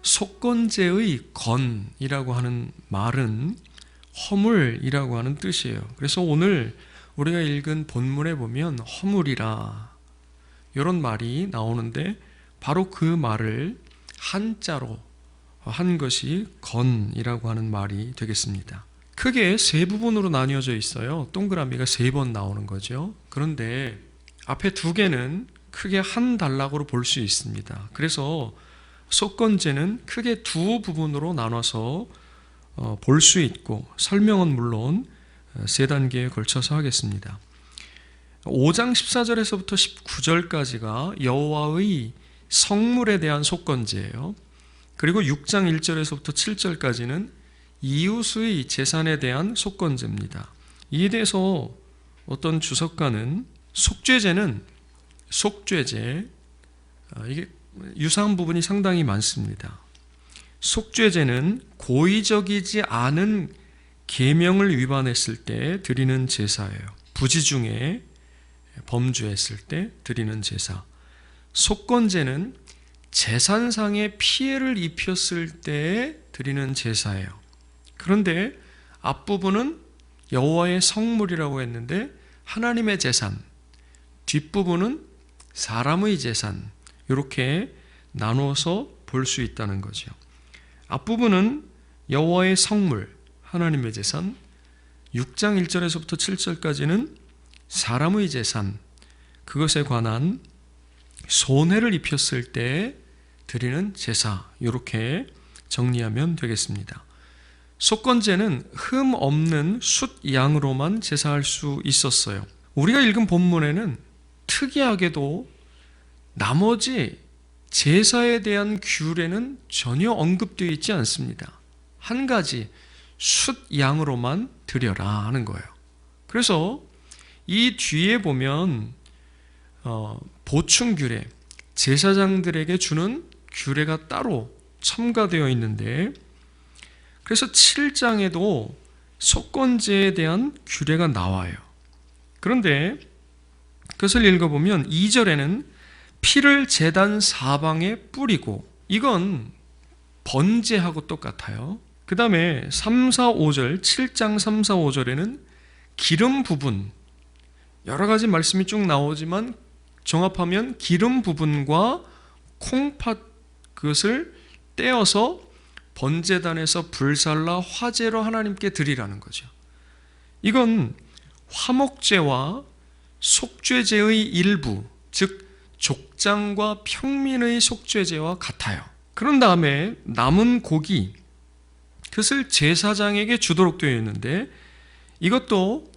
속건제의 건이라고 하는 말은 허물이라고 하는 뜻이에요. 그래서 오늘 우리가 읽은 본문에 보면 허물이라 이런 말이 나오는데 바로 그 말을 한자로 한 것이 건이라고 하는 말이 되겠습니다. 크게 세 부분으로 나뉘어져 있어요. 동그라미가 3번 나오는 거죠. 그런데 앞에 2개는 크게 한 단락으로 볼 수 있습니다. 그래서 속건제는 크게 2 부분으로 나눠서 볼 수 있고 설명은 물론 3단계에 걸쳐서 하겠습니다. 5장 14절에서부터 19절까지가 여호와의 성물에 대한 속건제예요. 그리고 6장 1절에서부터 7절까지는 이웃의 재산에 대한 속건제입니다. 이에 대해서 어떤 주석가는 속죄제는 속죄제, 이게 유사한 부분이 상당히 많습니다. 속죄제는 고의적이지 않은 계명을 위반했을 때 드리는 제사예요. 부지 중에 범죄했을 때 드리는 제사. 속건제는 재산상의 피해를 입혔을 때 드리는 제사예요. 그런데 앞부분은 여호와의 성물이라고 했는데 하나님의 재산, 뒷부분은 사람의 재산, 이렇게 나눠서 볼 수 있다는 거죠. 앞부분은 여호와의 성물, 하나님의 재산, 6장 1절에서부터 7절까지는 사람의 재산, 그것에 관한 손해를 입혔을 때 드리는 제사, 이렇게 정리하면 되겠습니다. 속건제는 흠 없는 숫양으로만 제사할 수 있었어요. 우리가 읽은 본문에는 특이하게도 나머지 제사에 대한 규례는 전혀 언급되어 있지 않습니다. 한 가지 숫양으로만 드려라 하는 거예요. 그래서 이 뒤에 보면 보충 규례, 제사장들에게 주는 규례가 따로 첨가되어 있는데, 그래서 7장에도 속건제에 대한 규례가 나와요. 그런데 그것을 읽어보면 2절에는 피를 제단 사방에 뿌리고, 이건 번제하고 똑같아요. 그 다음에 3, 4, 5절, 7장 3, 4, 5절에는 기름 부분, 여러 가지 말씀이 쭉 나오지만 종합하면 기름 부분과 콩팥, 그것을 떼어서 번제단에서 불살라 화제로 하나님께 드리라는 거죠. 이건 화목제와 속죄제의 일부, 즉 족장과 평민의 속죄제와 같아요. 그런 다음에 남은 고기, 그것을 제사장에게 주도록 되어 있는데 이것도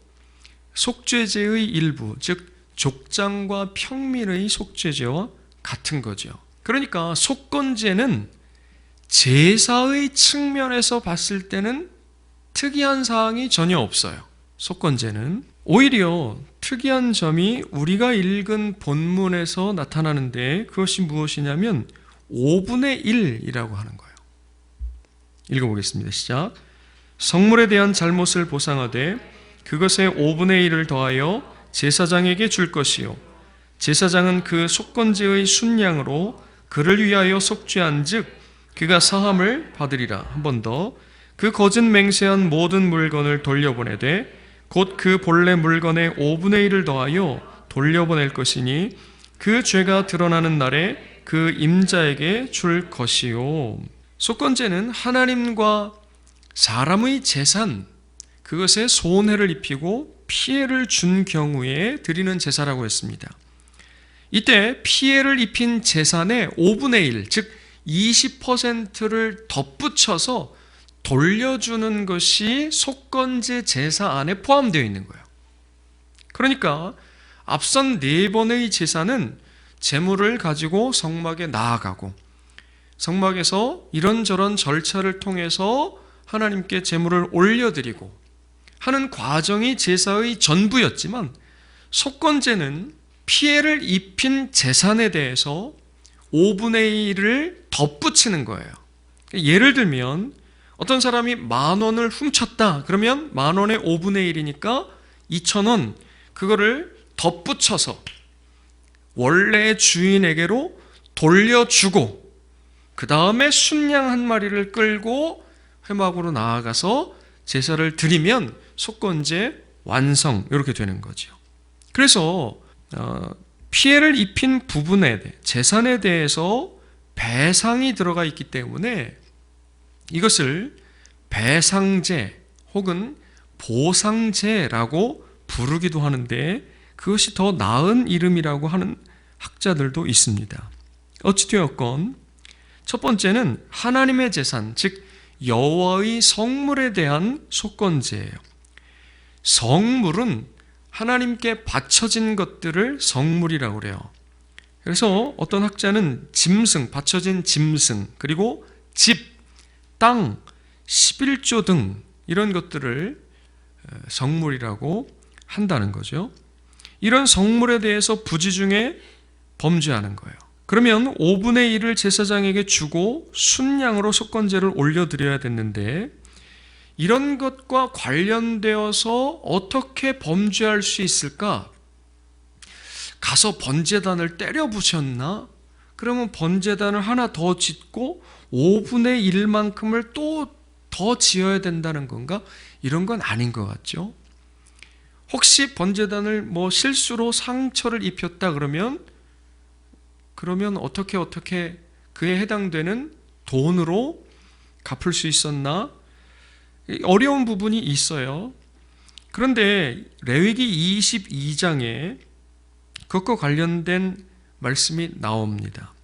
속죄제의 일부, 즉 족장과 평민의 속죄제와 같은 거죠. 그러니까 속건제는 제사의 측면에서 봤을 때는 특이한 사항이 전혀 없어요. 속건제는 오히려 특이한 점이 우리가 읽은 본문에서 나타나는데, 그것이 무엇이냐면 5분의 1이라고 하는 거예요. 읽어보겠습니다. 시작. 성물에 대한 잘못을 보상하되 그것의 5분의 1을 더하여 제사장에게 줄 것이요, 제사장은 그 속건제의 순양으로 그를 위하여 속죄한 즉 그가 사함을 받으리라. 한 번 더. 그 거짓 맹세한 모든 물건을 돌려보내되 곧 그 본래 물건의 5분의 1을 더하여 돌려보낼 것이니 그 죄가 드러나는 날에 그 임자에게 줄 것이요. 속건제는 하나님과 사람의 재산, 그것에 손해를 입히고 피해를 준 경우에 드리는 제사라고 했습니다. 이때 피해를 입힌 재산의 5분의 1, 즉 20%를 덧붙여서 돌려주는 것이 속건제 제사 안에 포함되어 있는 거예요. 그러니까 앞선 4번의 제사는 제물을 가지고 성막에 나아가고 성막에서 이런저런 절차를 통해서 하나님께 제물을 올려드리고 하는 과정이 제사의 전부였지만, 속건제는 피해를 입힌 재산에 대해서 5분의 1을 덧붙이는 거예요. 예를 들면 어떤 사람이 10,000원을 훔쳤다. 그러면 10,000원의 5분의 1이니까 2,000원, 그거를 덧붙여서 원래 주인에게로 돌려주고 그 다음에 순양 한 마리를 끌고 회막으로 나아가서 제사를 드리면 속건제 완성, 이렇게 되는 거죠. 그래서 피해를 입힌 부분에 대해, 재산에 대해서 배상이 들어가 있기 때문에 이것을 배상제 혹은 보상제라고 부르기도 하는데, 그것이 더 나은 이름이라고 하는 학자들도 있습니다. 어찌되었건 첫 번째는 하나님의 재산, 즉 여호와의 성물에 대한 속건제예요. 성물은 하나님께 바쳐진 것들을 성물이라고 그래요. 그래서 어떤 학자는 짐승, 바쳐진 짐승, 그리고 집, 땅, 11조 등 이런 것들을 성물이라고 한다는 거죠. 이런 성물에 대해서 부지중에 범죄하는 거예요. 그러면 5분의 1을 제사장에게 주고 순양으로 속건제를 올려드려야 됐는데, 이런 것과 관련되어서 어떻게 범죄할 수 있을까? 가서 번제단을 때려 부셨나? 그러면 번제단을 하나 더 짓고 5분의 1만큼을 또 더 지어야 된다는 건가? 이런 건 아닌 것 같죠? 혹시 번제단을 실수로 상처를 입혔다 그러면 어떻게 그에 해당되는 돈으로 갚을 수 있었나? 어려운 부분이 있어요. 그런데 레위기 22장에 그것과 관련된 말씀이 나옵니다.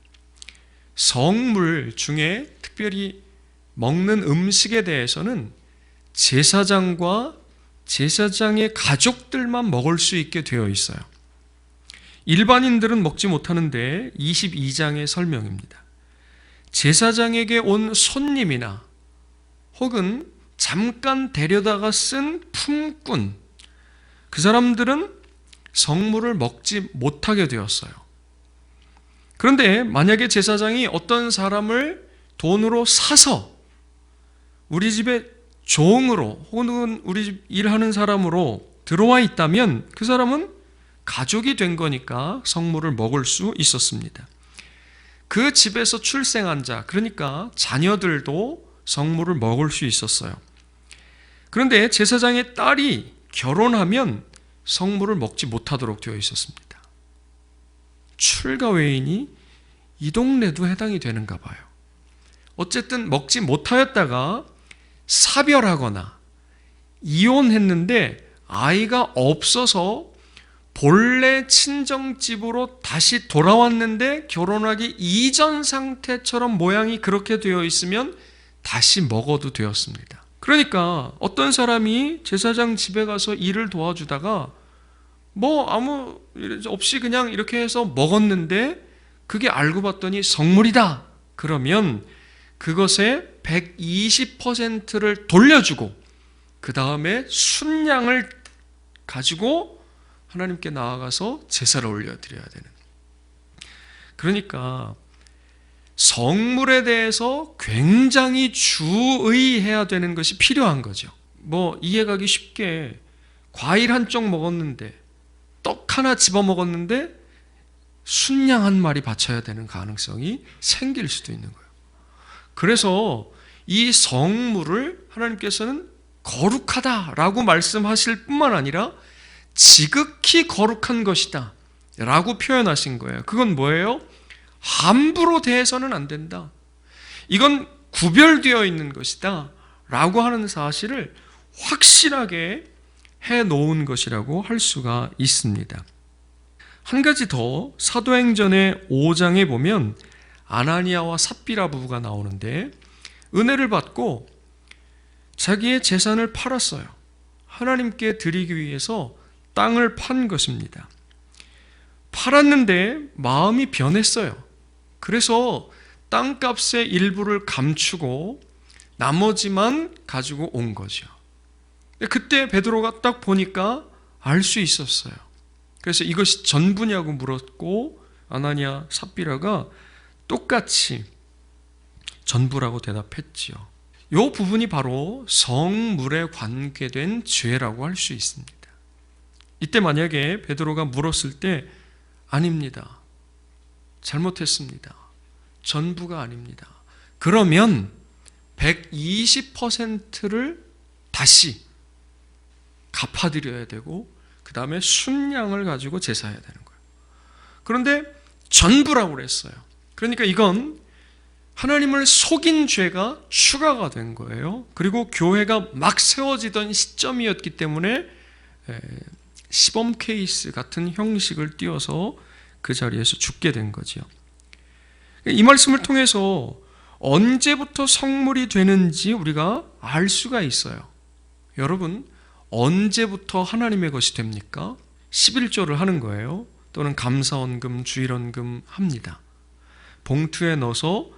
성물 중에 특별히 먹는 음식에 대해서는 제사장과 제사장의 가족들만 먹을 수 있게 되어 있어요. 일반인들은 먹지 못하는데 22장의 설명입니다. 제사장에게 온 손님이나 혹은 잠깐 데려다가 쓴 품꾼, 그 사람들은 성물을 먹지 못하게 되었어요. 그런데 만약에 제사장이 어떤 사람을 돈으로 사서 우리 집에 종으로 혹은 우리 집 일하는 사람으로 들어와 있다면 그 사람은 가족이 된 거니까 성물을 먹을 수 있었습니다. 그 집에서 출생한 자, 그러니까 자녀들도 성물을 먹을 수 있었어요. 그런데 제사장의 딸이 결혼하면 성물을 먹지 못하도록 되어 있었습니다. 출가 외인이 이 동네도 해당이 되는가 봐요. 어쨌든 먹지 못하였다가 사별하거나 이혼했는데 아이가 없어서 본래 친정집으로 다시 돌아왔는데 결혼하기 이전 상태처럼 모양이 그렇게 되어 있으면 다시 먹어도 되었습니다. 그러니까 어떤 사람이 제사장 집에 가서 일을 도와주다가 아무 일 없이 그냥 이렇게 해서 먹었는데 그게 알고 봤더니 성물이다. 그러면 그것의 120%를 돌려주고 그 다음에 순양을 가지고 하나님께 나아가서 제사를 올려드려야 되는. 그러니까 성물에 대해서 굉장히 주의해야 되는 것이 필요한 거죠. 이해가기 쉽게 과일 한 쪽 먹었는데 떡 하나 집어 먹었는데 순양 한 마리 바쳐야 되는 가능성이 생길 수도 있는 거예요. 그래서 이 성물을 하나님께서는 거룩하다라고 말씀하실 뿐만 아니라 지극히 거룩한 것이다 라고 표현하신 거예요. 그건 뭐예요? 함부로 대해서는 안 된다. 이건 구별되어 있는 것이다 라고 하는 사실을 확실하게 해놓은 것이라고 할 수가 있습니다. 한 가지 더, 사도행전의 5장에 보면 아나니아와 삽비라 부부가 나오는데 은혜를 받고 자기의 재산을 팔았어요. 하나님께 드리기 위해서 땅을 판 것입니다. 팔았는데 마음이 변했어요. 그래서 땅값의 일부를 감추고 나머지만 가지고 온 거죠. 그때 베드로가 딱 보니까 알 수 있었어요. 그래서 이것이 전부냐고 물었고 아나니아 삽비라가 똑같이 전부라고 대답했지요. 이 부분이 바로 성물에 관계된 죄라고 할 수 있습니다. 이때 만약에 베드로가 물었을 때 아닙니다. 잘못했습니다. 전부가 아닙니다. 그러면 120%를 다시 갚아드려야 되고 그 다음에 순양을 가지고 제사해야 되는 거예요. 그런데 전부라고 그랬어요. 그러니까 이건 하나님을 속인 죄가 추가가 된 거예요. 그리고 교회가 막 세워지던 시점이었기 때문에 시범 케이스 같은 형식을 띄워서 그 자리에서 죽게 된 거죠. 이 말씀을 통해서 언제부터 성물이 되는지 우리가 알 수가 있어요. 여러분, 언제부터 하나님의 것이 됩니까? 11조를 하는 거예요. 또는 감사원금, 주일원금 합니다. 봉투에 넣어서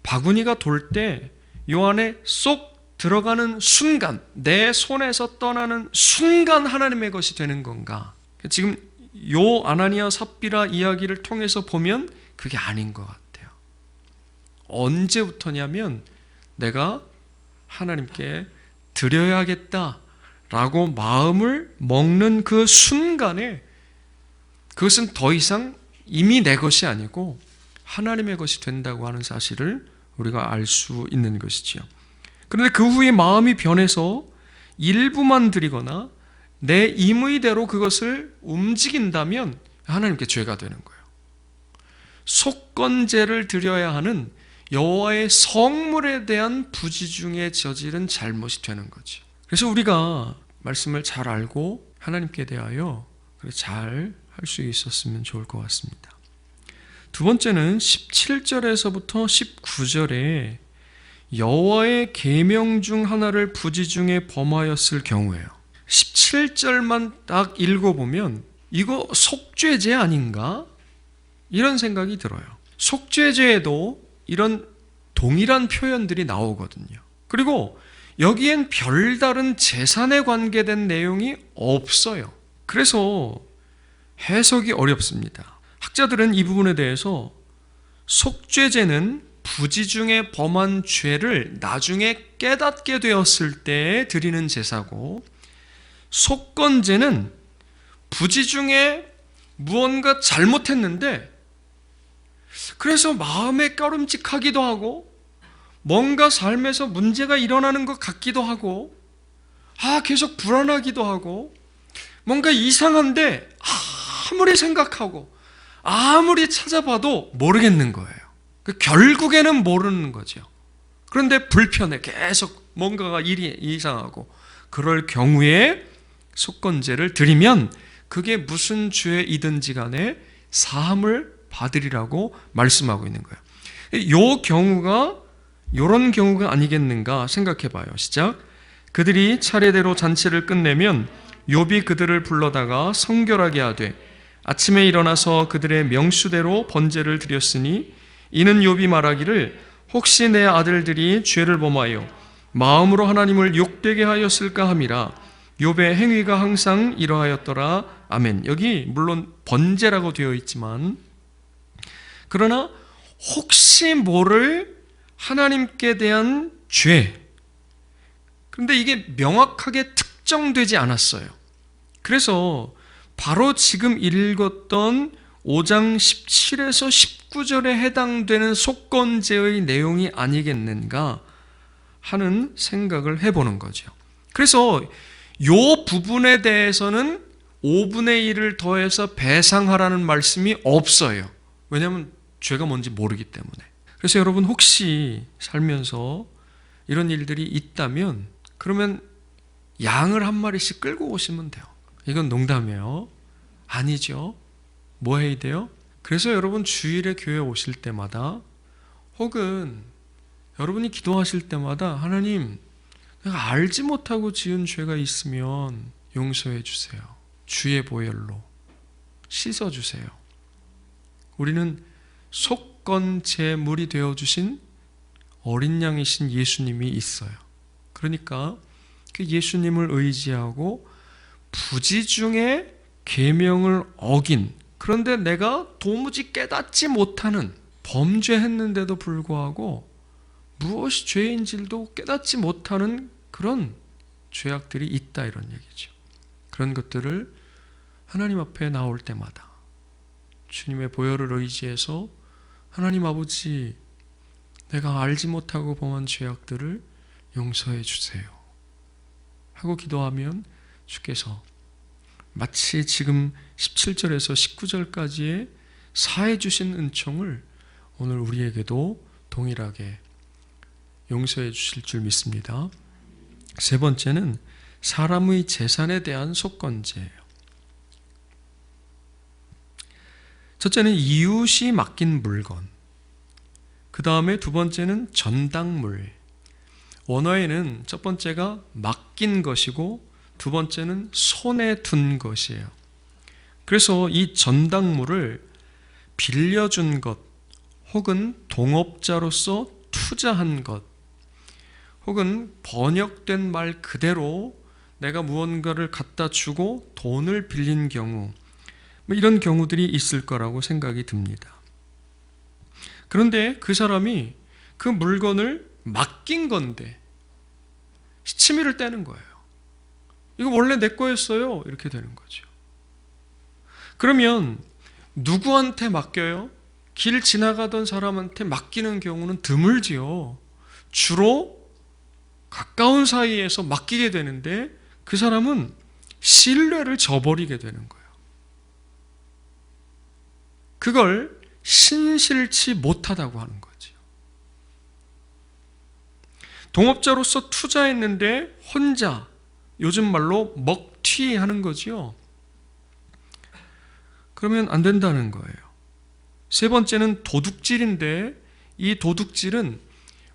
바구니가 돌 때 요 안에 쏙 들어가는 순간, 내 손에서 떠나는 순간 하나님의 것이 되는 건가? 지금 요 아나니아 삽비라 이야기를 통해서 보면 그게 아닌 것 같아요. 언제부터냐면 내가 하나님께 드려야겠다라고 마음을 먹는 그 순간에 그것은 더 이상 이미 내 것이 아니고 하나님의 것이 된다고 하는 사실을 우리가 알 수 있는 것이지요. 그런데 그 후에 마음이 변해서 일부만 드리거나 내 임의대로 그것을 움직인다면 하나님께 죄가 되는 거예요. 속건제를 드려야 하는 여호와의 성물에 대한 부지중에 저지른 잘못이 되는 거죠. 그래서 우리가 말씀을 잘 알고 하나님께 대하여 잘 할 수 있었으면 좋을 것 같습니다. 두 번째는 17절에서부터 19절에 여호와의 계명 중 하나를 부지중에 범하였을 경우예요. 17절만 딱 읽어보면 이거 속죄죄 아닌가? 이런 생각이 들어요. 속죄죄에도 이런 동일한 표현들이 나오거든요. 그리고 여기엔 별다른 재산에 관계된 내용이 없어요. 그래서 해석이 어렵습니다. 학자들은 이 부분에 대해서 속죄죄는 부지중에 범한 죄를 나중에 깨닫게 되었을 때 드리는 제사고, 속건제는 부지중에 무언가 잘못했는데 그래서 마음에 꺼림칙하기도 하고 뭔가 삶에서 문제가 일어나는 것 같기도 하고 계속 불안하기도 하고 뭔가 이상한데 아무리 생각하고 아무리 찾아봐도 모르겠는 거예요. 결국에는 모르는 거죠. 그런데 불편해. 계속 뭔가가 일이 이상하고 그럴 경우에 속건제를 드리면 그게 무슨 죄이든지 간에 사함을 받으리라고 말씀하고 있는 거예요. 요 경우가 요런 경우가 아니겠는가 생각해 봐요. 시작. 그들이 차례대로 잔치를 끝내면 욥이 그들을 불러다가 성결하게 하되 아침에 일어나서 그들의 명수대로 번제를 드렸으니 이는 욥이 말하기를 혹시 내 아들들이 죄를 범하여 마음으로 하나님을 욕되게 하였을까 함이라. 욥의 행위가 항상 이러하였더라. 아멘. 여기 물론 번제라고 되어 있지만 그러나 혹시 모를 하나님께 대한 죄, 그런데 이게 명확하게 특정되지 않았어요. 그래서 바로 지금 읽었던 5장 17에서 19절에 해당되는 속건제의 내용이 아니겠는가 하는 생각을 해보는 거죠. 그래서 이 부분에 대해서는 5분의 1을 더해서 배상하라는 말씀이 없어요. 왜냐하면 죄가 뭔지 모르기 때문에. 그래서 여러분 혹시 살면서 이런 일들이 있다면 그러면 양을 한 마리씩 끌고 오시면 돼요. 이건 농담이에요. 아니죠. 뭐 해야 돼요? 그래서 여러분 주일에 교회 오실 때마다 혹은 여러분이 기도하실 때마다 하나님, 내가 알지 못하고 지은 죄가 있으면 용서해 주세요. 주의 보혈로 씻어주세요. 우리는 속건제물이 되어주신 어린 양이신 예수님이 있어요. 그러니까 그 예수님을 의지하고 부지중에 계명을 어긴, 그런데 내가 도무지 깨닫지 못하는, 범죄했는데도 불구하고 무엇이 죄인지도 깨닫지 못하는 그런 죄악들이 있다, 이런 얘기죠. 그런 것들을 하나님 앞에 나올 때마다 주님의 보혈을 의지해서 하나님 아버지, 내가 알지 못하고 범한 죄악들을 용서해 주세요 하고 기도하면 주께서 마치 지금 17절에서 19절까지의 사해 주신 은총을 오늘 우리에게도 동일하게 용서해 주실 줄 믿습니다. 세 번째는 사람의 재산에 대한 속건제예요. 첫째는 이웃이 맡긴 물건, 그 다음에 두 번째는 전당물. 원어에는 첫 번째가 맡긴 것이고 두 번째는 손에 둔 것이에요. 그래서 이 전당물을 빌려준 것 혹은 동업자로서 투자한 것 혹은 번역된 말 그대로 내가 무언가를 갖다 주고 돈을 빌린 경우, 이런 경우들이 있을 거라고 생각이 듭니다. 그런데 그 사람이 그 물건을 맡긴 건데 시치미를 떼는 거예요. 이거 원래 내 거였어요. 이렇게 되는 거죠. 그러면 누구한테 맡겨요? 길 지나가던 사람한테 맡기는 경우는 드물지요. 주로 가까운 사이에서 맡기게 되는데 그 사람은 신뢰를 저버리게 되는 거예요. 그걸 신실치 못하다고 하는 거죠. 동업자로서 투자했는데 혼자, 요즘 말로 먹튀하는 거지요. 그러면 안 된다는 거예요. 세 번째는 도둑질인데 이 도둑질은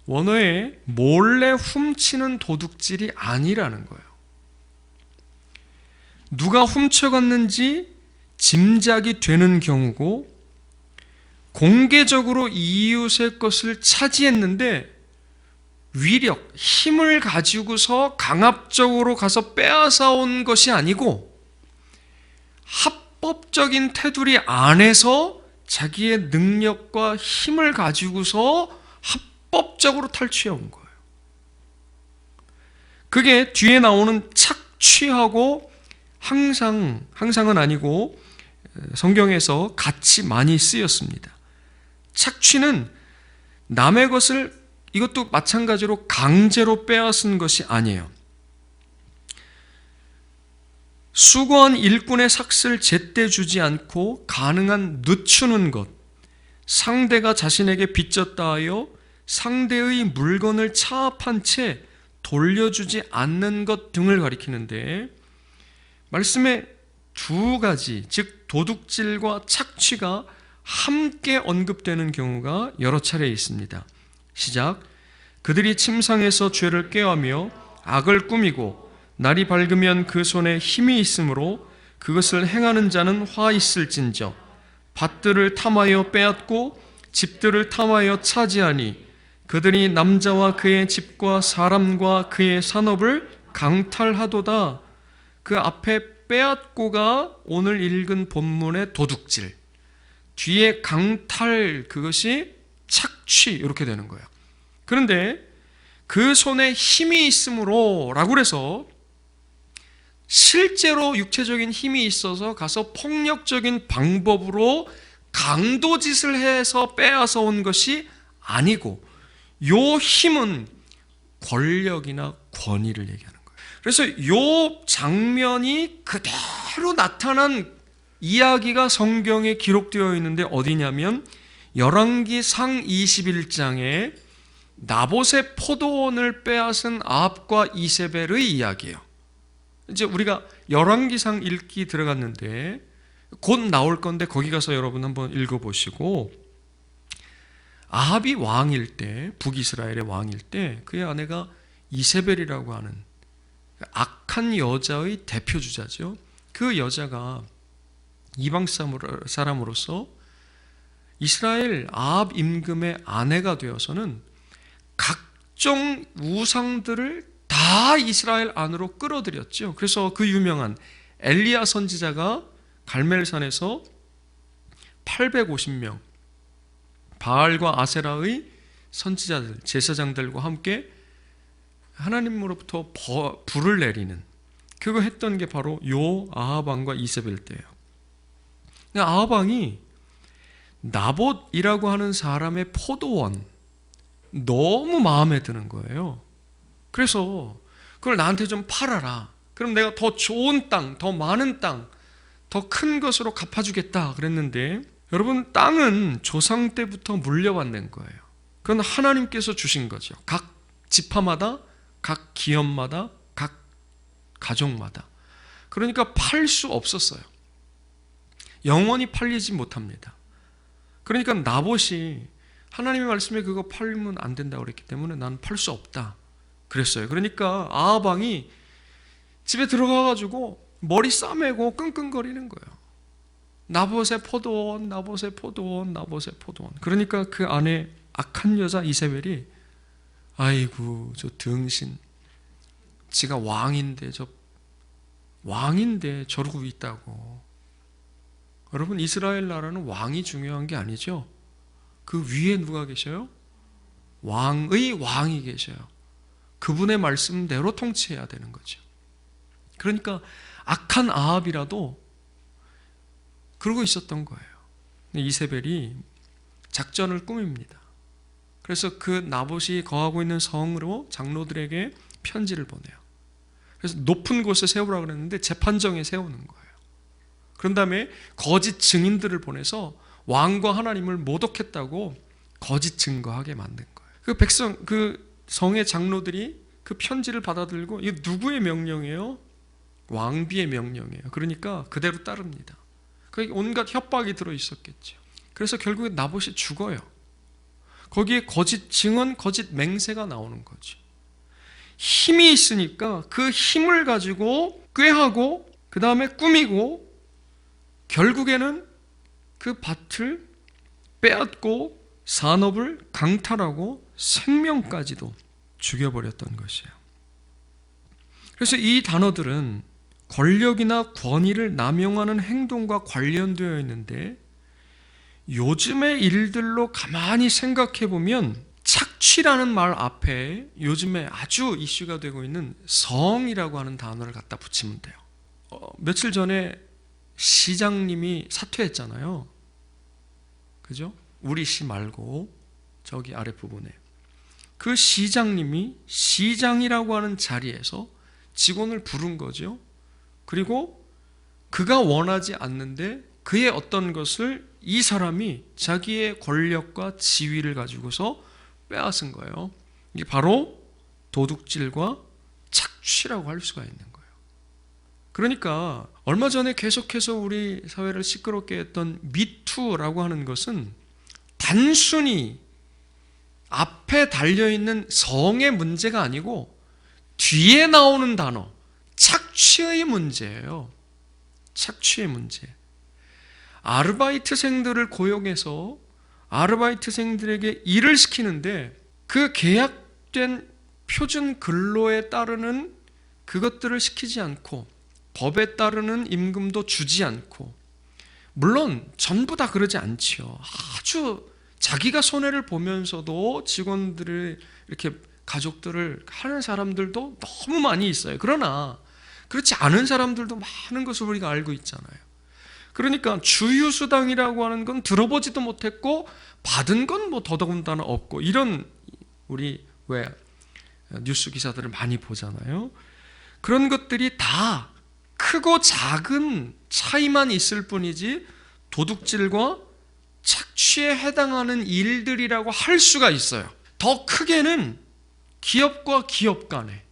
원어에 몰래 훔치는 도둑질이 아니라는 거예요. 누가 훔쳐갔는지 짐작이 되는 경우고 공개적으로 이웃의 것을 차지했는데 위력, 힘을 가지고서 강압적으로 가서 빼앗아온 것이 아니고 합법적인 테두리 안에서 자기의 능력과 힘을 가지고서 합법적으로 탈취해온 거예요. 그게 뒤에 나오는 착취하고 항상은 아니고 성경에서 같이 많이 쓰였습니다. 착취는 남의 것을 이것도 마찬가지로 강제로 빼앗은 것이 아니에요. 수고한 일꾼의 삭슬 제때 주지 않고 가능한 늦추는 것, 상대가 자신에게 빚졌다 하여 상대의 물건을 차압한 채 돌려주지 않는 것 등을 가리키는데 말씀에 두 가지, 즉 도둑질과 착취가 함께 언급되는 경우가 여러 차례 있습니다. 시작. 그들이 침상에서 죄를 꾀하며 악을 꾸미고 날이 밝으면 그 손에 힘이 있으므로 그것을 행하는 자는 화 있을진저 밭들을 탐하여 빼앗고 집들을 탐하여 차지하니 그들이 남자와 그의 집과 사람과 그의 산업을 강탈하도다. 그 앞에 빼앗고가 오늘 읽은 본문의 도둑질, 뒤에 강탈, 그것이 착취, 이렇게 되는 거예요. 그런데 그 손에 힘이 있으므로 라고 그래서 실제로 육체적인 힘이 있어서 가서 폭력적인 방법으로 강도짓을 해서 빼앗아 온 것이 아니고 요 힘은 권력이나 권위를 얘기하는 거예요. 그래서 요 장면이 그대로 나타난 이야기가 성경에 기록되어 있는데 어디냐면 열왕기상 21장에 나봇의 포도원을 빼앗은 아합과 이세벨의 이야기예요. 이제 우리가 열왕기상 읽기 들어갔는데 곧 나올 건데 거기 가서 여러분 한번 읽어보시고 아합이 왕일 때, 북이스라엘의 왕일 때 그의 아내가 이세벨이라고 하는 악한 여자의 대표주자죠. 그 여자가 이방 사람으로서 이스라엘 아합 임금의 아내가 되어서는 각종 우상들을 다 이스라엘 안으로 끌어들였죠. 그래서 그 유명한 엘리야 선지자가 갈멜산에서 850명 바알과 아세라의 선지자들, 제사장들과 함께 하나님으로부터 불을 내리는 그거 했던 게 바로 요 아합 왕과 이세벨 때예요. 아합 왕이 나봇이라고 하는 사람의 포도원, 너무 마음에 드는 거예요. 그래서 그걸 나한테 좀 팔아라. 그럼 내가 더 좋은 땅, 더 많은 땅, 더 큰 것으로 갚아주겠다 그랬는데, 여러분, 땅은 조상 때부터 물려받는 거예요. 그건 하나님께서 주신 거죠. 각 지파마다, 각 기업마다, 각 가족마다. 그러니까 팔 수 없었어요. 영원히 팔리지 못합니다. 그러니까 나봇이 하나님의 말씀에 그거 팔면 안 된다고 그랬기 때문에 나는 팔 수 없다 그랬어요. 그러니까 아합 왕이 집에 들어가가지고 머리 싸매고 끙끙거리는 거예요. 나봇의 포도원, 나봇의 포도원, 나봇의 포도원. 그러니까 그 안에 악한 여자 이세벨이 아이고 저 등신, 지가 왕인데 저러고 있다고. 여러분, 이스라엘 나라는 왕이 중요한 게 아니죠. 그 위에 누가 계셔요? 왕의 왕이 계셔요. 그분의 말씀대로 통치해야 되는 거죠. 그러니까 악한 아합이라도 그러고 있었던 거예요. 이세벨이 작전을 꾸밉니다. 그래서 그 나봇이 거하고 있는 성으로 장로들에게 편지를 보내요. 그래서 높은 곳에 세우라고 그랬는데 재판정에 세우는 거예요. 그런 다음에 거짓 증인들을 보내서 왕과 하나님을 모독했다고 거짓 증거하게 만든 거예요. 그 성의 장로들이 그 편지를 받아들고, 이게 누구의 명령이에요? 왕비의 명령이에요. 그러니까 그대로 따릅니다. 거기 온갖 협박이 들어 있었겠죠. 그래서 결국에 나봇이 죽어요. 거기에 거짓 증언, 거짓 맹세가 나오는 거죠. 힘이 있으니까 그 힘을 가지고 꾀하고 그 다음에 꾸미고 결국에는 그 밭을 빼앗고 산업을 강탈하고 생명까지도 죽여버렸던 것이에요. 그래서 이 단어들은 권력이나 권위를 남용하는 행동과 관련되어 있는데, 요즘의 일들로 가만히 생각해 보면 착취라는 말 앞에 요즘에 아주 이슈가 되고 있는 성이라고 하는 단어를 갖다 붙이면 돼요. 며칠 전에 시장님이 사퇴했잖아요. 그죠? 우리 시 말고 저기 아랫부분에 그 시장님이 시장이라고 하는 자리에서 직원을 부른 거죠. 그리고 그가 원하지 않는데 그의 어떤 것을 이 사람이 자기의 권력과 지위를 가지고서 빼앗은 거예요. 이게 바로 도둑질과 착취라고 할 수가 있는 거예요. 그러니까 얼마 전에 계속해서 우리 사회를 시끄럽게 했던 미투라고 하는 것은 단순히 앞에 달려있는 성의 문제가 아니고 뒤에 나오는 단어, 착취의 문제예요. 착취의 문제. 아르바이트생들을 고용해서 아르바이트생들에게 일을 시키는데 그 계약된 표준 근로에 따르는 그것들을 시키지 않고 법에 따르는 임금도 주지 않고, 물론 전부 다 그러지 않지요. 아주 자기가 손해를 보면서도 직원들을 이렇게 가족들을 하는 사람들도 너무 많이 있어요. 그러나 그렇지 않은 사람들도 많은 것을 우리가 알고 있잖아요. 그러니까 주휴수당이라고 하는 건 들어보지도 못했고 받은 건 뭐 더더군다나 없고, 이런 우리 왜 뉴스 기사들을 많이 보잖아요. 그런 것들이 다 크고 작은 차이만 있을 뿐이지 도둑질과 착취에 해당하는 일들이라고 할 수가 있어요. 더 크게는 기업과 기업 간에,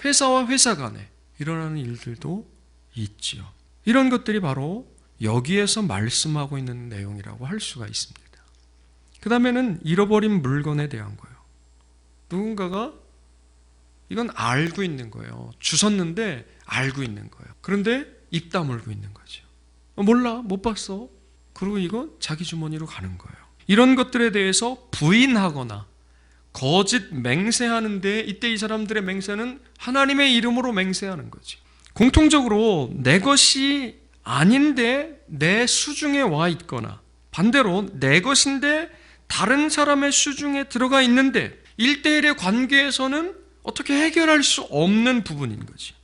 회사와 회사 간에 일어나는 일들도 있지요. 이런 것들이 바로 여기에서 말씀하고 있는 내용이라고 할 수가 있습니다. 그 다음에는 잃어버린 물건에 대한 거예요. 누군가가 이건 알고 있는 거예요. 주웠는데 알고 있는 거예요. 그런데 입 다물고 있는 거죠. 몰라, 못 봤어. 그리고 이건 자기 주머니로 가는 거예요. 이런 것들에 대해서 부인하거나 거짓 맹세하는데, 이때 이 사람들의 맹세는 하나님의 이름으로 맹세하는 거지. 공통적으로 내 것이 아닌데 내 수중에 와 있거나, 반대로 내 것인데 다른 사람의 수중에 들어가 있는데 1대1의 관계에서는 어떻게 해결할 수 없는 부분인 거지.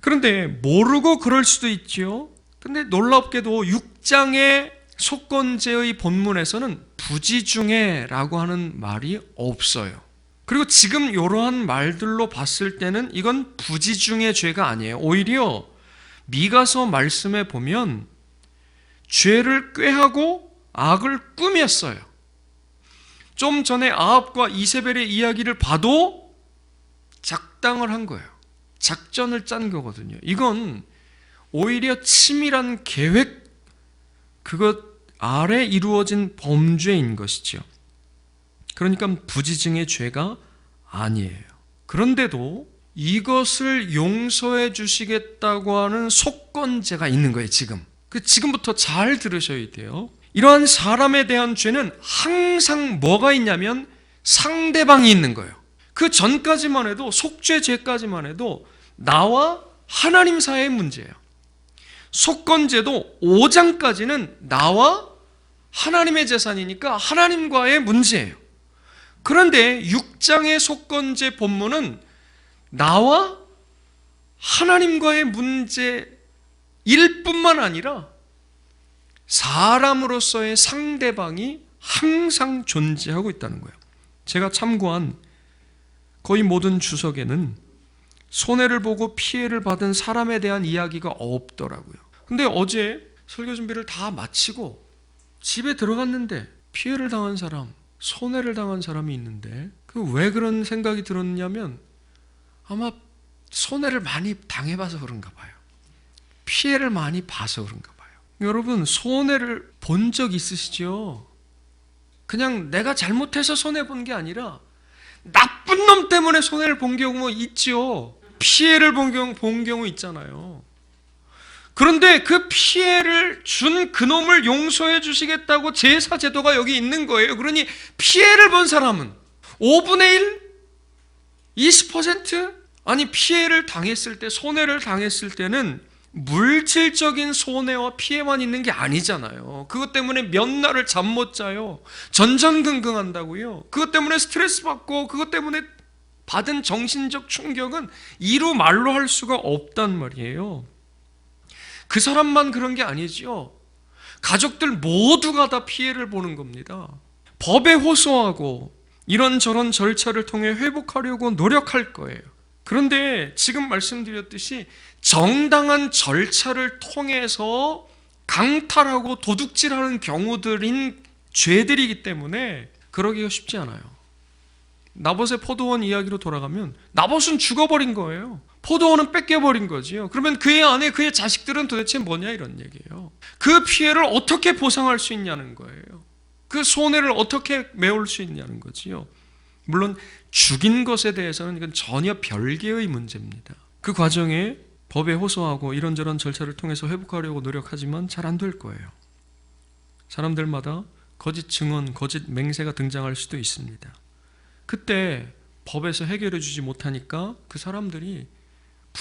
그런데 모르고 그럴 수도 있지요. 근데 놀랍게도 6장의 속건제의 본문에서는 부지중에라고 하는 말이 없어요. 그리고 지금 이러한 말들로 봤을 때는 이건 부지중의 죄가 아니에요. 오히려 미가서 말씀에 보면 죄를 꾀하고 악을 꾸몄어요. 좀 전에 아합과 이세벨의 이야기를 봐도 작당을 한 거예요. 작전을 짠 거거든요. 이건 오히려 치밀한 계획, 그것 아래 이루어진 범죄인 것이죠. 그러니까 부지중의 죄가 아니에요. 그런데도 이것을 용서해 주시겠다고 하는 속건제가 있는 거예요. 지금부터 잘 들으셔야 돼요. 이러한 사람에 대한 죄는 항상 뭐가 있냐면 상대방이 있는 거예요. 그 전까지만 해도, 속죄 죄까지만 해도 나와 하나님 사이의 문제예요. 속건제도 5장까지는 나와 하나님의 재산이니까 하나님과의 문제예요. 그런데 6장의 속건제 본문은 나와 하나님과의 문제일 뿐만 아니라 사람으로서의 상대방이 항상 존재하고 있다는 거예요. 제가 참고한 거의 모든 주석에는 손해를 보고 피해를 받은 사람에 대한 이야기가 없더라고요. 근데 어제 설교 준비를 다 마치고 집에 들어갔는데 피해를 당한 사람, 손해를 당한 사람이 있는데 왜 그런 생각이 들었냐면 아마 손해를 많이 당해봐서 그런가 봐요. 피해를 많이 봐서 그런가 봐요. 여러분, 손해를 본 적 있으시죠? 그냥 내가 잘못해서 손해본 게 아니라 나쁜 놈 때문에 손해를 본 경우 있죠. 피해를 본 경우 있잖아요. 그런데 그 피해를 준 그놈을 용서해 주시겠다고 제사 제도가 여기 있는 거예요. 그러니 피해를 본 사람은 5분의 1? 20%? 아니, 피해를 당했을 때, 손해를 당했을 때는 물질적인 손해와 피해만 있는 게 아니잖아요. 그것 때문에 몇 날을 잠 못 자요. 전전긍긍한다고요. 그것 때문에 스트레스 받고 그것 때문에 받은 정신적 충격은 이루 말로 할 수가 없단 말이에요. 그 사람만 그런 게 아니지요. 가족들 모두가 다 피해를 보는 겁니다. 법에 호소하고 이런저런 절차를 통해 회복하려고 노력할 거예요. 그런데 지금 말씀드렸듯이 정당한 절차를 통해서 강탈하고 도둑질하는 경우들인 죄들이기 때문에 그러기가 쉽지 않아요. 나봇의 포도원 이야기로 돌아가면 나봇은 죽어버린 거예요. 포도원은 뺏겨버린 거지요. 그러면 그의 아내, 그의 자식들은 도대체 뭐냐 이런 얘기예요. 그 피해를 어떻게 보상할 수 있냐는 거예요. 그 손해를 어떻게 메울 수 있냐는 거지요. 물론 죽인 것에 대해서는 이건 전혀 별개의 문제입니다. 그 과정에 법에 호소하고 이런저런 절차를 통해서 회복하려고 노력하지만 잘 안 될 거예요. 사람들마다 거짓 증언, 거짓 맹세가 등장할 수도 있습니다. 그때 법에서 해결해 주지 못하니까 그 사람들이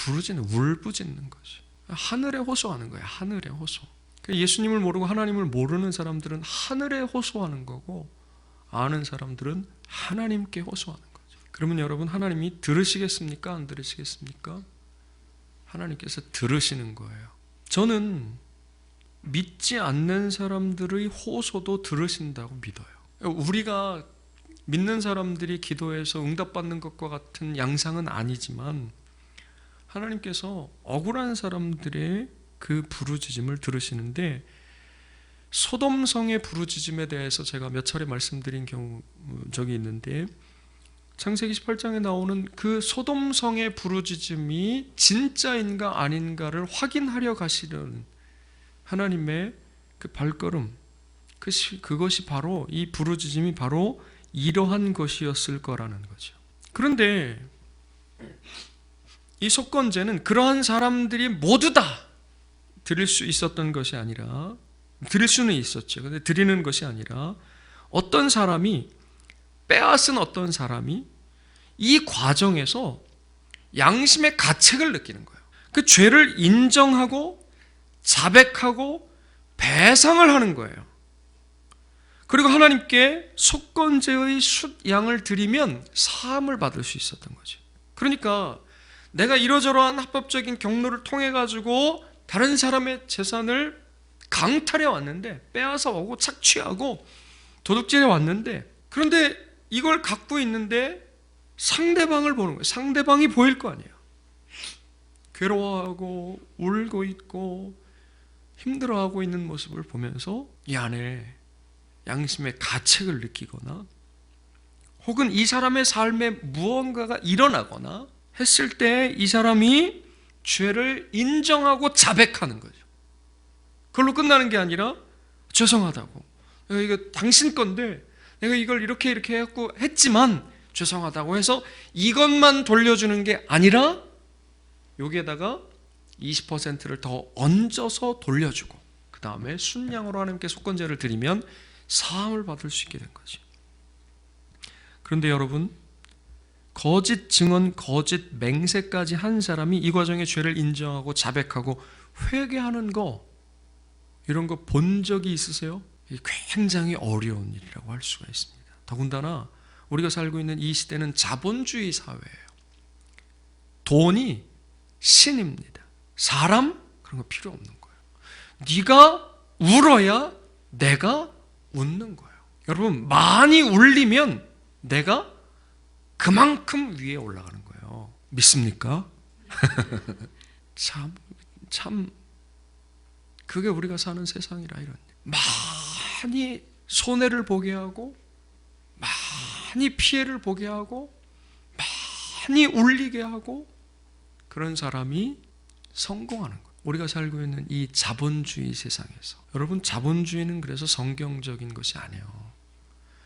울부짖는 거죠. 하늘에 호소하는 거예요. 하늘에 호소. 예수님을 모르고 하나님을 모르는 사람들은 하늘에 호소하는 거고, 아는 사람들은 하나님께 호소하는 거죠. 그러면 여러분, 하나님이 들으시겠습니까? 안 들으시겠습니까? 하나님께서 들으시는 거예요. 저는 믿지 않는 사람들의 호소도 들으신다고 믿어요. 우리가 믿는 사람들이 기도해서 응답받는 것과 같은 양상은 아니지만 하나님께서 억울한 사람들의 그 부르짖음을 들으시는데, 소돔성의 부르짖음에 대해서 제가 몇 차례 말씀드린 적이 있는데, 창세기 18장에 나오는 그 소돔성의 부르짖음이 진짜인가 아닌가를 확인하려 가시는 하나님의 그 발걸음, 그것이 바로, 이 부르짖음이 바로 이러한 것이었을 거라는 거죠. 그런데 이 속건제는 그러한 사람들이 모두 다 드릴 수 있었던 것이 아니라, 드릴 수는 있었죠. 근데 드리는 것이 아니라 어떤 사람이, 빼앗은 어떤 사람이 이 과정에서 양심의 가책을 느끼는 거예요. 그 죄를 인정하고 자백하고 배상을 하는 거예요. 그리고 하나님께 속건제의 숫양을 드리면 사함을 받을 수 있었던 거죠. 그러니까 내가 이러저러한 합법적인 경로를 통해 가지고 다른 사람의 재산을 강탈해 왔는데, 빼앗아 오고 착취하고 도둑질해 왔는데, 그런데 이걸 갖고 있는데 상대방을 보는 거예요. 상대방이 보일 거 아니에요. 괴로워하고 울고 있고 힘들어하고 있는 모습을 보면서 이 안에 양심의 가책을 느끼거나 혹은 이 사람의 삶에 무언가가 일어나거나 했을 때 이 사람이 죄를 인정하고 자백하는 거죠. 그걸로 끝나는 게 아니라 죄송하다고, 내가 이거 당신 건데 내가 이걸 이렇게 해갖고 했지만 죄송하다고 해서 이것만 돌려주는 게 아니라 여기에다가 20%를 더 얹어서 돌려주고 그 다음에 순양으로 하나님께 속건제를 드리면 사함을 받을 수 있게 된 거죠. 그런데 여러분, 거짓 증언, 거짓 맹세까지 한 사람이 이 과정에 죄를 인정하고 자백하고 회개하는 거, 이런 거 본 적이 있으세요? 이게 굉장히 어려운 일이라고 할 수가 있습니다. 더군다나 우리가 살고 있는 이 시대는 자본주의 사회예요. 돈이 신입니다. 사람? 그런 거 필요 없는 거예요. 네가 울어야 내가 웃는 거예요. 여러분, 많이 울리면 내가 그만큼 위에 올라가는 거예요. 믿습니까? 참 그게 우리가 사는 세상이라. 이런 많이 손해를 보게 하고 많이 피해를 보게 하고 많이 울리게 하고 그런 사람이 성공하는 거예요. 우리가 살고 있는 이 자본주의 세상에서. 여러분, 자본주의는 그래서 성경적인 것이 아니에요.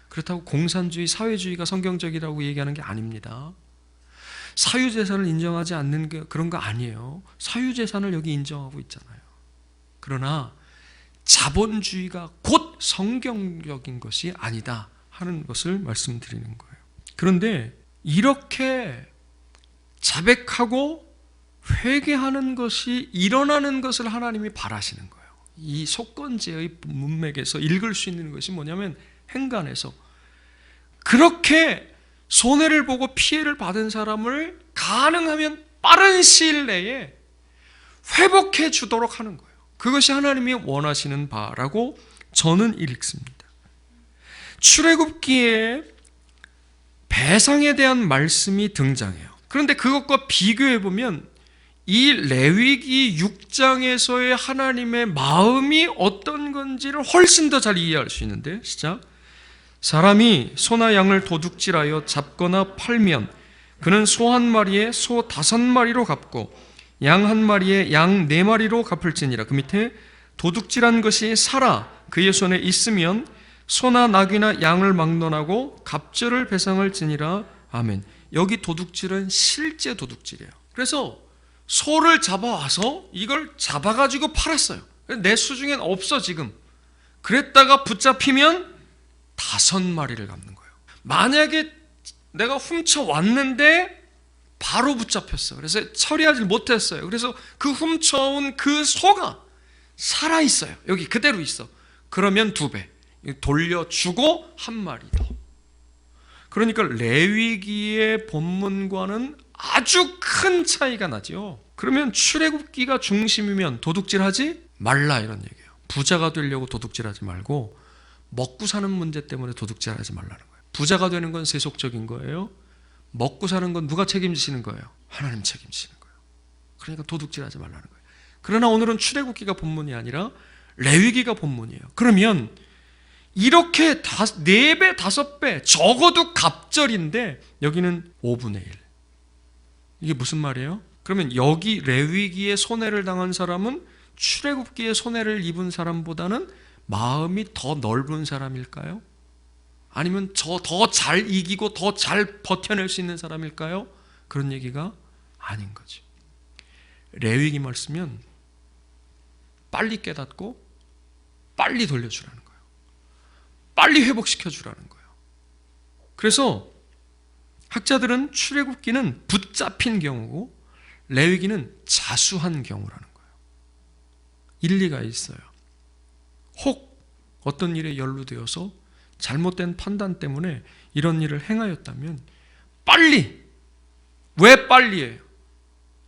그렇다고 공산주의, 사회주의가 성경적이라고 얘기하는 게 아닙니다. 사유재산을 인정하지 않는 게 그런 거 아니에요. 사유재산을 여기 인정하고 있잖아요. 그러나 자본주의가 곧 성경적인 것이 아니다 하는 것을 말씀드리는 거예요. 그런데 이렇게 자백하고 회개하는 것이 일어나는 것을 하나님이 바라시는 거예요. 이 속건제의 문맥에서 읽을 수 있는 것이 뭐냐면, 행간에서 그렇게 손해를 보고 피해를 받은 사람을 가능하면 빠른 시일 내에 회복해 주도록 하는 거예요. 그것이 하나님이 원하시는 바라고 저는 읽습니다. 출애굽기에 배상에 대한 말씀이 등장해요. 그런데 그것과 비교해 보면 이 레위기 6장에서의 하나님의 마음이 어떤 건지를 훨씬 더 잘 이해할 수 있는데, 시작. 사람이 소나 양을 도둑질하여 잡거나 팔면 그는 소 한 마리에 소 5마리로 갚고 양 한 마리에 양 4마리로 갚을지니라. 그 밑에 도둑질한 것이 살아 그의 손에 있으면 소나 낙이나 양을 막론하고 갑절을 배상을 지니라. 아멘. 여기 도둑질은 실제 도둑질이에요. 그래서 소를 잡아와서 이걸 잡아가지고 팔았어요. 내 수중엔 없어 지금. 그랬다가 붙잡히면 5마리를 갚는 거예요. 만약에 내가 훔쳐왔는데 바로 붙잡혔어. 그래서 처리하지 못했어요. 그래서 그 훔쳐온 그 소가 살아있어요. 여기 그대로 있어. 그러면 2배. 돌려주고 1마리 더. 그러니까 레위기의 본문과는 아주 큰 차이가 나죠. 그러면 출애굽기가 중심이면 도둑질하지 말라 이런 얘기예요. 부자가 되려고 도둑질하지 말고 먹고 사는 문제 때문에 도둑질하지 말라는 거예요. 부자가 되는 건 세속적인 거예요. 먹고 사는 건 누가 책임지시는 거예요? 하나님 책임지시는 거예요. 그러니까 도둑질하지 말라는 거예요. 그러나 오늘은 출애굽기가 본문이 아니라 레위기가 본문이에요. 그러면 이렇게 4배, 5배, 적어도 갑절인데 여기는 5분의 1. 이게 무슨 말이에요? 그러면 여기 레위기에 손해를 당한 사람은 출애굽기에 손해를 입은 사람보다는 마음이 더 넓은 사람일까요? 아니면 더 잘 이기고 더 잘 버텨낼 수 있는 사람일까요? 그런 얘기가 아닌 거죠. 레위기 말씀은 빨리 깨닫고 빨리 돌려주라는 거예요. 빨리 회복시켜 주라는 거예요. 그래서 학자들은 출애굽기는 붙잡힌 경우고 레위기는 자수한 경우라는 거예요. 일리가 있어요. 혹 어떤 일에 연루되어서 잘못된 판단 때문에 이런 일을 행하였다면 빨리, 왜 빨리예요?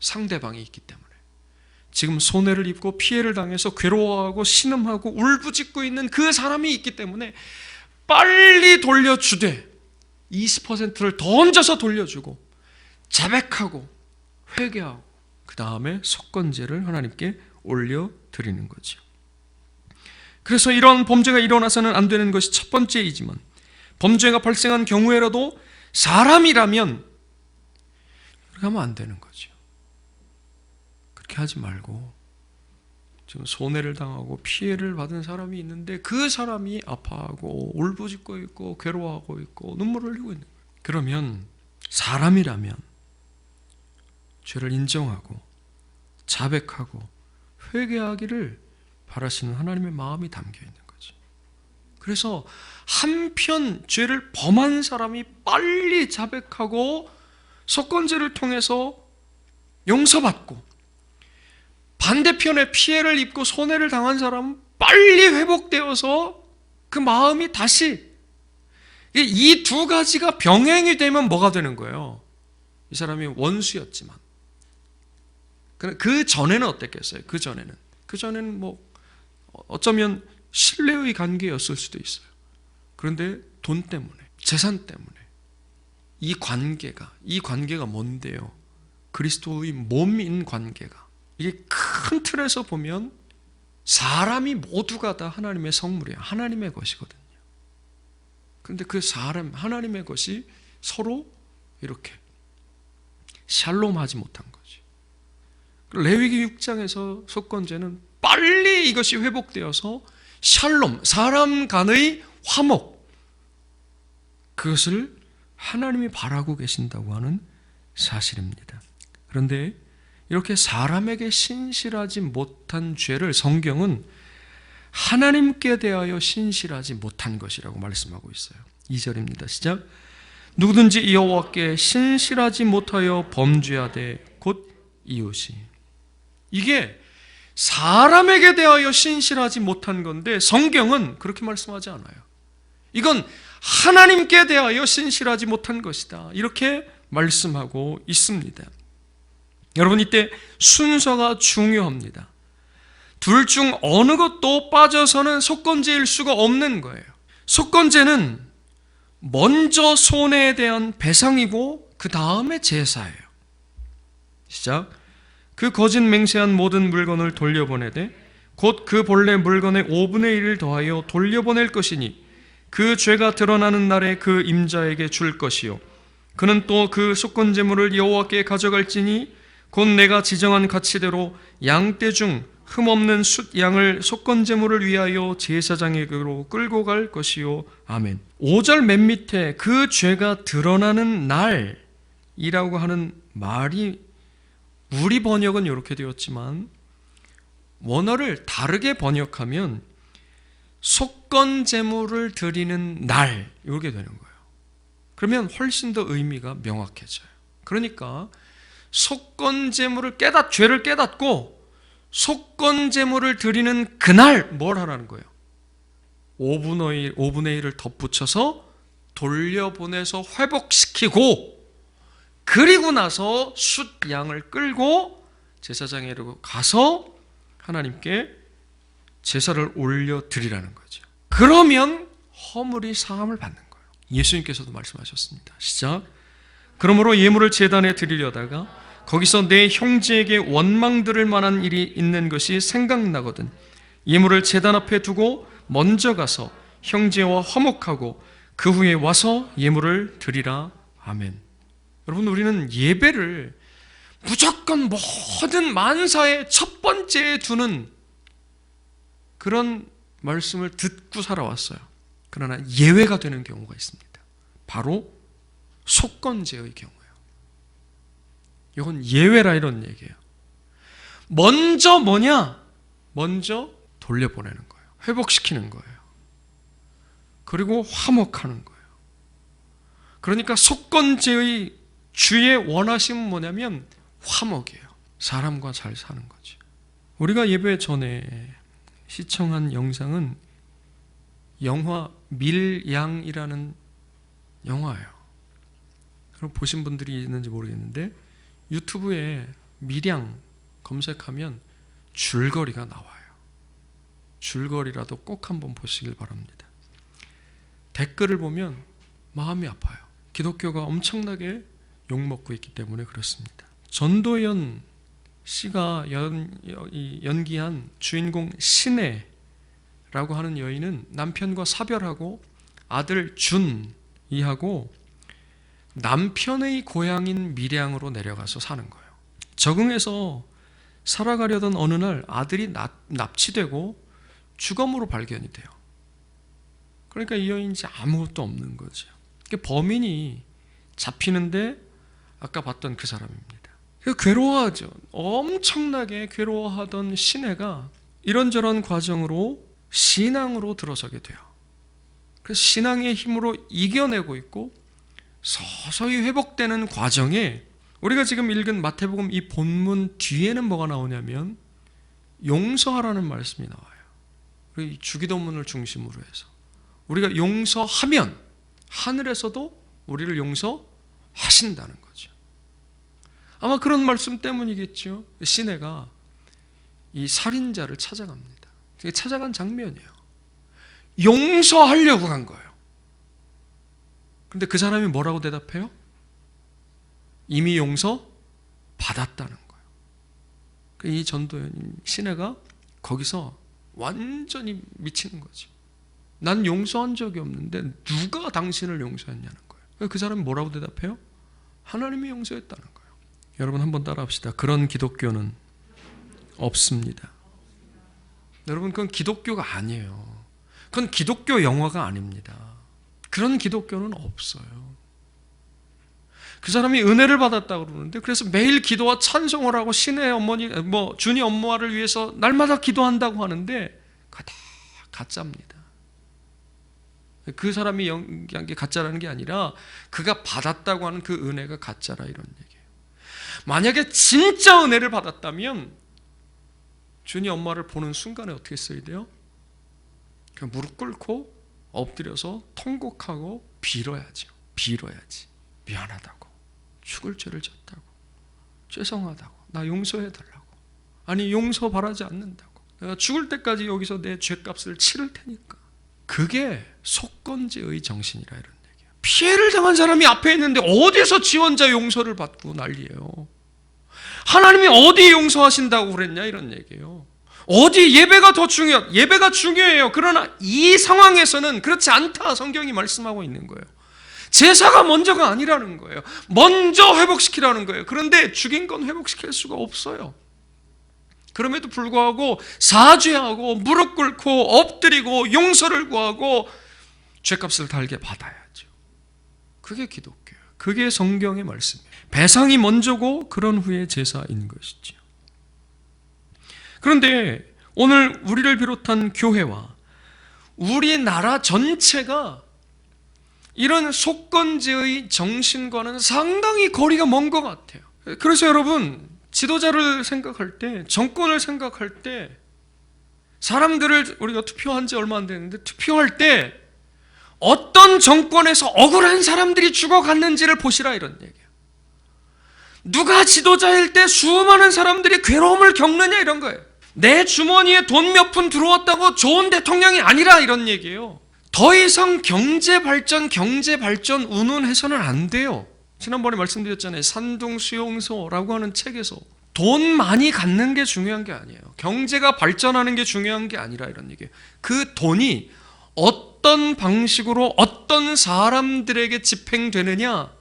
상대방이 있기 때문에. 지금 손해를 입고 피해를 당해서 괴로워하고 신음하고 울부짖고 있는 그 사람이 있기 때문에 빨리 돌려주되 20%를 더 얹어서 돌려주고 자백하고 회개하고 그 다음에 속건제를 하나님께 올려드리는 거죠. 그래서 이런 범죄가 일어나서는 안 되는 것이 첫 번째이지만, 범죄가 발생한 경우에라도 사람이라면 그렇게 하면 안 되는 거죠. 그렇게 하지 말고, 지금 손해를 당하고 피해를 받은 사람이 있는데 그 사람이 아파하고 울부짖고 있고 괴로워하고 있고 눈물을 흘리고 있는 거예요. 그러면 사람이라면 죄를 인정하고 자백하고 회개하기를 바라시는 하나님의 마음이 담겨 있는 거죠. 그래서 한편 죄를 범한 사람이 빨리 자백하고 속건제를 통해서 용서받고, 반대편에 피해를 입고 손해를 당한 사람은 빨리 회복되어서 그 마음이 다시, 이 두 가지가 병행이 되면 뭐가 되는 거예요? 이 사람이 원수였지만 그 전에는 어땠겠어요? 그 전에는 뭐 어쩌면 신뢰의 관계였을 수도 있어요. 그런데 돈 때문에, 재산 때문에 이 관계가 뭔데요? 그리스도의 몸인 관계가, 이게 큰 틀에서 보면 사람이 모두가 다 하나님의 성물이에요. 하나님의 것이거든요. 그런데 그 사람, 하나님의 것이 서로 이렇게 샬롬하지 못한 거지. 레위기 6장에서 속건제는 빨리 이것이 회복되어서 샬롬, 사람 간의 화목, 그것을 하나님이 바라고 계신다고 하는 사실입니다. 그런데 이렇게 사람에게 신실하지 못한 죄를 성경은 하나님께 대하여 신실하지 못한 것이라고 말씀하고 있어요. 2절입니다. 시작. 누구든지 여호와께 신실하지 못하여 범죄하되 곧 이웃이. 이게 사람에게 대하여 신실하지 못한 건데 성경은 그렇게 말씀하지 않아요. 이건 하나님께 대하여 신실하지 못한 것이다, 이렇게 말씀하고 있습니다. 여러분, 이때 순서가 중요합니다. 둘 중 어느 것도 빠져서는 속건제일 수가 없는 거예요. 속건제는 먼저 손해에 대한 배상이고 그 다음에 제사예요. 시작. 그 거짓 맹세한 모든 물건을 돌려보내되 곧 그 본래 물건의 5분의 1을 더하여 돌려보낼 것이니 그 죄가 드러나는 날에 그 임자에게 줄 것이요 그는 또 그 속건제물을 여호와께 가져갈지니 곧 내가 지정한 가치대로 양떼 중 흠없는 숫 양을 속건제물을 위하여 제사장에게로 끌고 갈 것이요. 아멘. 5절 맨 밑에 그 죄가 드러나는 날이라고 하는 말이 우리 번역은 이렇게 되었지만 원어를 다르게 번역하면 속건제물을 드리는 날, 이렇게 되는 거예요. 그러면 훨씬 더 의미가 명확해져요. 그러니까 속건제물을 죄를 깨닫고 속건제물을 드리는 그날 뭘 하라는 거예요? 5분의 1을 덧붙여서 돌려보내서 회복시키고, 그리고 나서 숫 양을 끌고 제사장에로 가서 하나님께 제사를 올려드리라는 거죠. 그러면 허물이 사함을 받는 거예요. 예수님께서도 말씀하셨습니다. 시작. 그러므로 예물을 제단에 드리려다가 거기서 내 형제에게 원망 들을 만한 일이 있는 것이 생각나거든 예물을 제단 앞에 두고 먼저 가서 형제와 화목하고 그 후에 와서 예물을 드리라. 아멘. 여러분, 우리는 예배를 무조건 모든 만사의 첫 번째에 두는 그런 말씀을 듣고 살아왔어요. 그러나 예외가 되는 경우가 있습니다. 바로 속건제의 경우예요. 이건 예외라, 이런 얘기예요. 먼저 뭐냐? 먼저 돌려보내는 거예요. 회복시키는 거예요. 그리고 화목하는 거예요. 그러니까 속건제의 주의 원하심은 뭐냐면 화목이에요. 사람과 잘 사는 거죠. 우리가 예배 전에 시청한 영상은 영화 밀양이라는 영화예요. 그럼 보신 분들이 있는지 모르겠는데 유튜브에 밀양 검색하면 줄거리가 나와요. 줄거리라도 꼭 한번 보시길 바랍니다. 댓글을 보면 마음이 아파요. 기독교가 엄청나게 욕먹고 있기 때문에 그렇습니다. 전도연 씨가 연기한 주인공 신혜라고 하는 여인은 남편과 사별하고 아들 준이하고 남편의 고향인 밀양으로 내려가서 사는 거예요. 적응해서 살아가려던 어느 날 아들이 납치되고 주검으로 발견이 돼요. 그러니까 이 여인이 아무것도 없는 거죠. 범인이 잡히는데 아까 봤던 그 사람입니다. 괴로워하죠. 엄청나게 괴로워하던 신혜가 이런저런 과정으로 신앙으로 들어서게 돼요. 그래서 신앙의 힘으로 이겨내고 있고 서서히 회복되는 과정에 우리가 지금 읽은 마태복음 이 본문 뒤에는 뭐가 나오냐면 용서하라는 말씀이 나와요. 이 주기도문을 중심으로 해서 우리가 용서하면 하늘에서도 우리를 용서하신다는 거죠. 아마 그런 말씀 때문이겠죠. 신혜가 이 살인자를 찾아갑니다. 찾아간 장면이에요. 용서하려고 간 거예요. 근데 그 사람이 뭐라고 대답해요? 이미 용서 받았다는 거예요. 이 전도연 신혜가 거기서 완전히 미치는 거죠. 난 용서한 적이 없는데 누가 당신을 용서했냐는 거예요. 그 사람이 뭐라고 대답해요? 하나님이 용서했다는 거예요. 여러분 한번 따라합시다. 그런 기독교는 없습니다. 여러분 그건 기독교가 아니에요. 그건 기독교 영화가 아닙니다. 그런 기독교는 없어요. 그 사람이 은혜를 받았다고 그러는데 그래서 매일 기도와 찬송을 하고 신의 어머니, 주니 엄마를 위해서 날마다 기도한다고 하는데 그거 다 가짜입니다. 그 사람이 연기한 게 가짜라는 게 아니라 그가 받았다고 하는 그 은혜가 가짜라 이런 얘기예요. 만약에 진짜 은혜를 받았다면 주니 엄마를 보는 순간에 어떻게 써야 돼요? 그냥 무릎 꿇고 엎드려서 통곡하고 빌어야죠. 빌어야지. 미안하다고. 죽을 죄를 졌다고. 죄송하다고. 나 용서해달라고. 아니 용서 바라지 않는다고. 내가 죽을 때까지 여기서 내 죄값을 치를 테니까. 그게 속건제의 정신이라 이런 얘기예요. 피해를 당한 사람이 앞에 있는데 어디서 지원자 용서를 받고 난리예요. 하나님이 어디 용서하신다고 그랬냐 이런 얘기예요. 어디 예배가 더 예배가 중요해요. 그러나 이 상황에서는 그렇지 않다 성경이 말씀하고 있는 거예요. 제사가 먼저가 아니라는 거예요. 먼저 회복시키라는 거예요. 그런데 죽인 건 회복시킬 수가 없어요. 그럼에도 불구하고 사죄하고 무릎 꿇고 엎드리고 용서를 구하고 죄값을 달게 받아야죠. 그게 기독교예요. 그게 성경의 말씀이에요. 배상이 먼저고 그런 후에 제사인 것이죠. 그런데 오늘 우리를 비롯한 교회와 우리나라 전체가 이런 속건제의 정신과는 상당히 거리가 먼 것 같아요. 그래서 여러분 지도자를 생각할 때, 정권을 생각할 때, 사람들을 우리가 투표한 지 얼마 안 됐는데 투표할 때 어떤 정권에서 억울한 사람들이 죽어갔는지를 보시라 이런 얘기예요. 누가 지도자일 때 수많은 사람들이 괴로움을 겪느냐 이런 거예요. 내 주머니에 돈 몇 푼 들어왔다고 좋은 대통령이 아니라 이런 얘기예요. 더 이상 경제 발전 운운해서는 안 돼요. 지난번에 말씀드렸잖아요. 산둥수용소라고 하는 책에서 돈 많이 갖는 게 중요한 게 아니에요. 경제가 발전하는 게 중요한 게 아니라 이런 얘기예요. 그 돈이 어떤 방식으로 어떤 사람들에게 집행되느냐,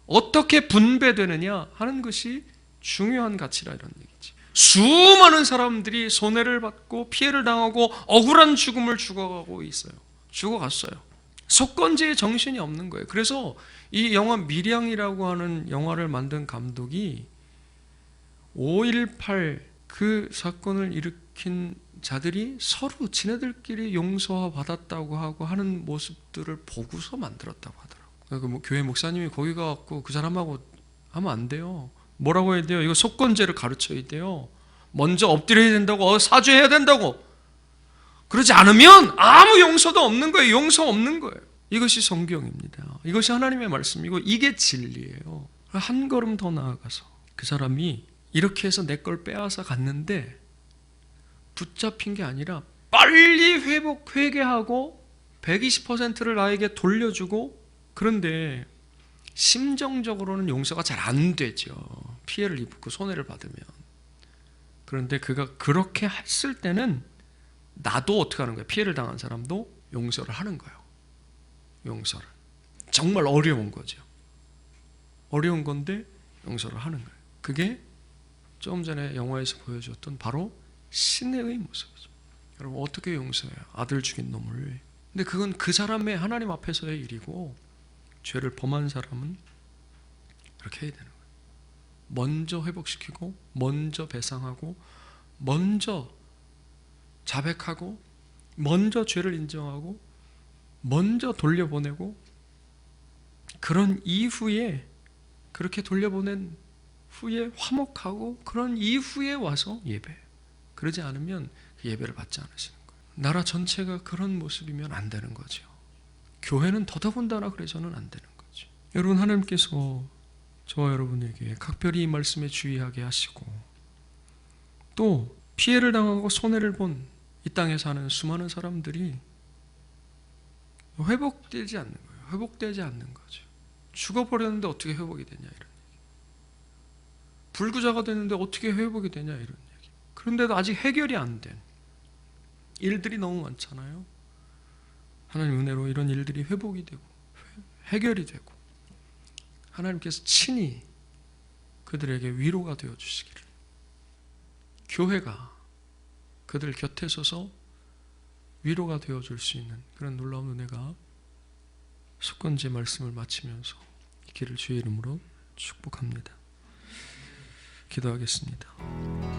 어떻게 분배되느냐 하는 것이 중요한 가치라 이런 얘기지. 수많은 사람들이 손해를 받고 피해를 당하고 억울한 죽음을 죽어가고 있어요. 죽어갔어요. 속건제의 정신이 없는 거예요. 그래서 이 영화 밀양이라고 하는 영화를 만든 감독이 5.18 그 사건을 일으킨 자들이 서로 지네들끼리 용서 받았다고 하고 하는 모습들을 보고서 만들었다고 하더라고요. 그러니까 교회 목사님이 거기 가갖고 그 사람하고 하면 안 돼요. 뭐라고 해야 돼요? 이거 속건제를 가르쳐야 돼요. 먼저 엎드려야 된다고, 사죄해야 된다고. 그러지 않으면 아무 용서도 없는 거예요. 용서 없는 거예요. 이것이 성경입니다. 이것이 하나님의 말씀이고 이게 진리예요. 한 걸음 더 나아가서 그 사람이 이렇게 해서 내 걸 빼앗아 갔는데 붙잡힌 게 아니라 빨리 회개하고 120%를 나에게 돌려주고, 그런데 심정적으로는 용서가 잘 안 되죠. 피해를 입고 손해를 받으면. 그런데 그가 그렇게 했을 때는 나도 어떻게 하는 거예요? 피해를 당한 사람도 용서를 하는 거예요. 용서를. 정말 어려운 거죠. 어려운 건데 용서를 하는 거예요. 그게 조금 전에 영화에서 보여줬던 바로 신의 모습이죠. 여러분, 어떻게 용서해요? 아들 죽인 놈을. 근데 그건 그 사람의 하나님 앞에서의 일이고, 죄를 범한 사람은 그렇게 해야 되는 거예요. 먼저 회복시키고, 먼저 배상하고, 먼저 자백하고, 먼저 죄를 인정하고, 먼저 돌려보내고, 그런 이후에, 그렇게 돌려보낸 후에 화목하고, 그런 이후에 와서 예배. 그러지 않으면 그 예배를 받지 않으시는 거예요. 나라 전체가 그런 모습이면 안 되는 거죠. 교회는 더더군다나 그래서는 안 되는 거죠. 여러분, 하나님께서 저와 여러분에게 각별히 이 말씀에 주의하게 하시고, 또 피해를 당하고 손해를 본 이 땅에 사는 수많은 사람들이 회복되지 않는 거예요. 회복되지 않는 거죠. 죽어버렸는데 어떻게 회복이 되냐, 이런 얘기. 불구자가 됐는데 어떻게 회복이 되냐, 이런 얘기. 그런데도 아직 해결이 안 된 일들이 너무 많잖아요. 하나님 은혜로 이런 일들이 회복이 되고 해결이 되고, 하나님께서 친히 그들에게 위로가 되어 주시기를, 교회가 그들 곁에 서서 위로가 되어 줄 수 있는 그런 놀라운 은혜가 속건제 말씀을 마치면서 이 길을 주의 이름으로 축복합니다. 기도하겠습니다.